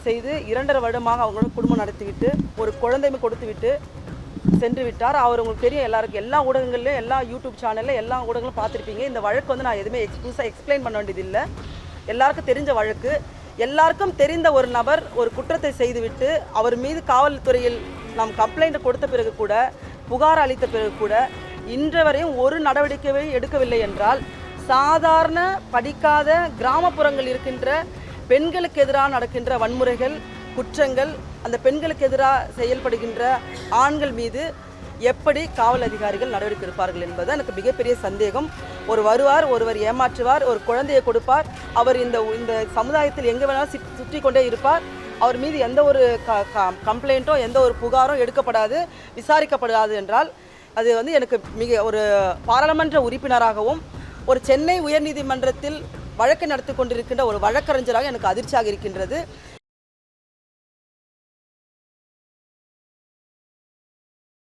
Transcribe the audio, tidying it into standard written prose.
செய்து 2.5 வருடமாக அவங்களோட குடும்பம் நடத்திவிட்டு ஒரு குழந்தைமை கொடுத்துவிட்டு சென்று விட்டார். அவர் உங்களுக்கு தெரியும், எல்லாருக்கும் எல்லா ஊடகங்கள்லையும் எல்லா யூடியூப் சேனலில் எல்லா ஊடகங்களும் பார்த்துருப்பீங்க. இந்த வழக்கு வந்து நான் எதுவுமே புதுசாக எக்ஸ்பிளைன் பண்ண வேண்டியதில்லை. எல்லாருக்கும் தெரிஞ்ச வழக்கு. எல்லாருக்கும் தெரிந்த ஒரு நபர் ஒரு குற்றத்தை செய்துவிட்டு அவர் மீது காவல்துறையில் நாம் கம்ப்ளைண்ட் கொடுத்த பிறகு கூட, புகார் அளித்த பிறகு கூட இன்று வரையும் ஒரு நடவடிக்கையை எடுக்கவில்லை என்றால், சாதாரண படிக்காத கிராமப்புறங்கள் இருக்கின்ற பெண்களுக்கு எதிராக நடக்கின்ற வன்முறைகள், குற்றங்கள், அந்த பெண்களுக்கு எதிராக செயல்படுகின்ற ஆண்கள் மீது எப்படி காவல் அதிகாரிகள் நடவடிக்கை எடுப்பார்கள் என்பது எனக்கு மிகப்பெரிய சந்தேகம். ஒருவர் ஏமாற்றுவார், ஒரு குழந்தையை கொடுப்பார், அவர் இந்த சமுதாயத்தில் எங்கே வேணாலும் சுற்றி கொண்டே இருப்பார். அவர் மீது எந்த ஒரு கம்ப்ளைண்ட்டோ எந்த ஒரு புகாரோ எடுக்கப்படாது, விசாரிக்கப்படாது என்றால் அது வந்து எனக்கு ஒரு பாராளுமன்ற உறுப்பினராகவும் ஒரு சென்னை உயர்நீதிமன்றத்தில் வழக்கு நடத்தி கொண்டிருக்கின்ற ஒரு வழக்கறிஞராக எனக்கு அதிர்ச்சியாக இருக்கின்றது.